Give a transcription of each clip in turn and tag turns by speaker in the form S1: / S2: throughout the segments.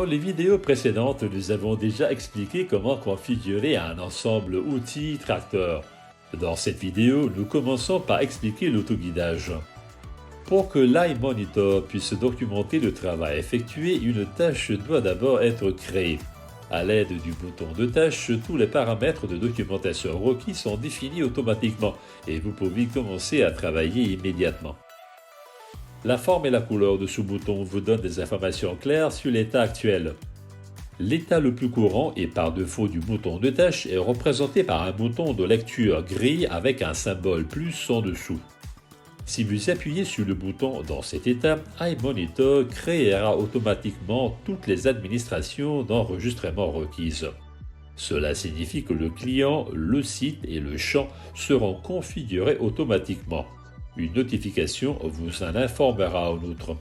S1: les vidéos précédentes, nous avons déjà expliqué comment configurer un ensemble outils tracteur. Dans cette vidéo, nous commençons par expliquer l'autoguidage. Pour que l'iMonitor puisse documenter le travail effectué, une tâche doit d'abord être créée. À l'aide du bouton de tâche, tous les paramètres de documentation requis sont définis automatiquement et vous pouvez commencer à travailler immédiatement. La forme et la couleur de ce bouton vous donnent des informations claires sur l'état actuel. L'état le plus courant et par défaut du bouton de tâche est représenté par un bouton de lecture gris avec un symbole plus en dessous. Si vous appuyez sur le bouton dans cet état, iMonitor créera automatiquement toutes les administrations d'enregistrement requises. Cela signifie que le client, le site et le champ seront configurés automatiquement. Une notification vous en informera en outre.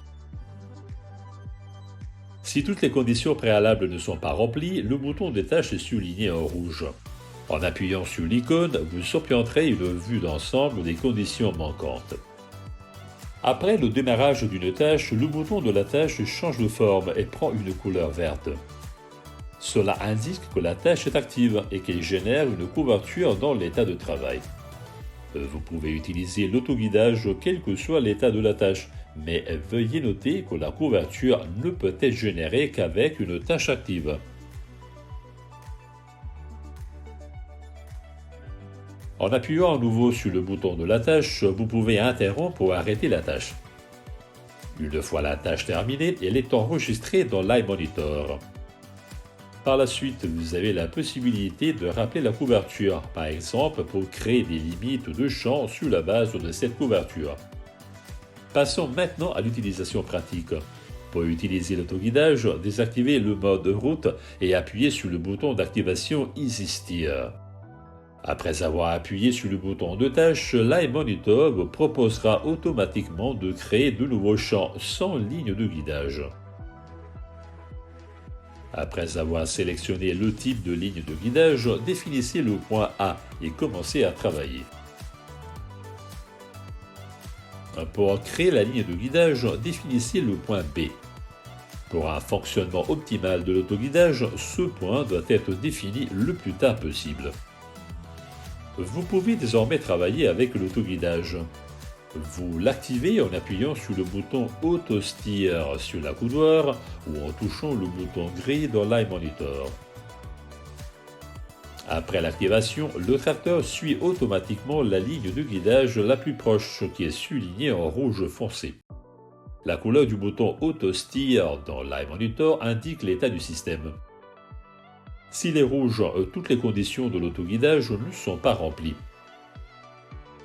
S1: Si toutes les conditions préalables ne sont pas remplies, le bouton de tâche est souligné en rouge. En appuyant sur l'icône, vous obtiendrez une vue d'ensemble des conditions manquantes. Après le démarrage d'une tâche, le bouton de la tâche change de forme et prend une couleur verte. Cela indique que la tâche est active et qu'elle génère une couverture dans l'état de travail. Vous pouvez utiliser l'autoguidage quel que soit l'état de la tâche, mais veuillez noter que la couverture ne peut être générée qu'avec une tâche active. En appuyant à nouveau sur le bouton de la tâche, vous pouvez interrompre ou arrêter la tâche. Une fois la tâche terminée, elle est enregistrée dans l'iMonitor. Par la suite, vous avez la possibilité de rappeler la couverture, par exemple pour créer des limites de champ sur la base de cette couverture. Passons maintenant à l'utilisation pratique. Pour utiliser l'autoguidage, désactivez le mode route et appuyez sur le bouton d'activation Easy Steer. Après avoir appuyé sur le bouton de tâche, l'iMonitor vous proposera automatiquement de créer de nouveaux champs sans ligne de guidage. Après avoir sélectionné le type de ligne de guidage, définissez le point A et commencez à travailler. Pour créer la ligne de guidage, définissez le point B. Pour un fonctionnement optimal de l'autoguidage, ce point doit être défini le plus tard possible. Vous pouvez désormais travailler avec l'autoguidage. Vous l'activez en appuyant sur le bouton Auto Steer sur la coudoir ou en touchant le bouton gris dans l'iMonitor. Après l'activation, le tracteur suit automatiquement la ligne de guidage la plus proche qui est soulignée en rouge foncé. La couleur du bouton Auto Steer dans l'iMonitor indique l'état du système. S'il est rouge, toutes les conditions de l'autoguidage ne sont pas remplies.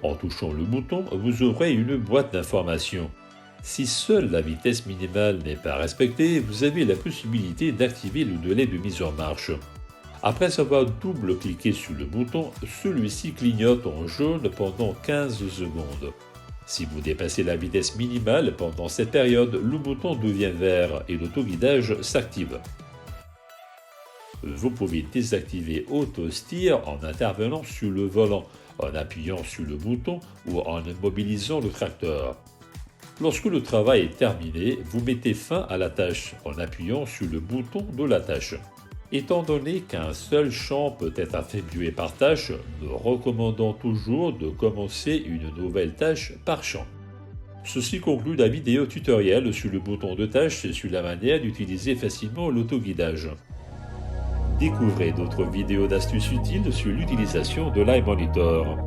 S1: En touchant le bouton, vous aurez une boîte d'informations. Si seule la vitesse minimale n'est pas respectée, vous avez la possibilité d'activer le délai de mise en marche. Après avoir double-cliqué sur le bouton, celui-ci clignote en jaune pendant 15 secondes. Si vous dépassez la vitesse minimale pendant cette période, le bouton devient vert et l'autoguidage s'active. Vous pouvez désactiver Auto Steer en intervenant sur le volant, en appuyant sur le bouton ou en immobilisant le tracteur. Lorsque le travail est terminé, vous mettez fin à la tâche en appuyant sur le bouton de la tâche. Étant donné qu'un seul champ peut être attribué par tâche, nous recommandons toujours de commencer une nouvelle tâche par champ. Ceci conclut la vidéo tutoriel sur le bouton de tâche et sur la manière d'utiliser facilement l'autoguidage. Découvrez d'autres vidéos d'astuces utiles sur l'utilisation de l'iMonitor.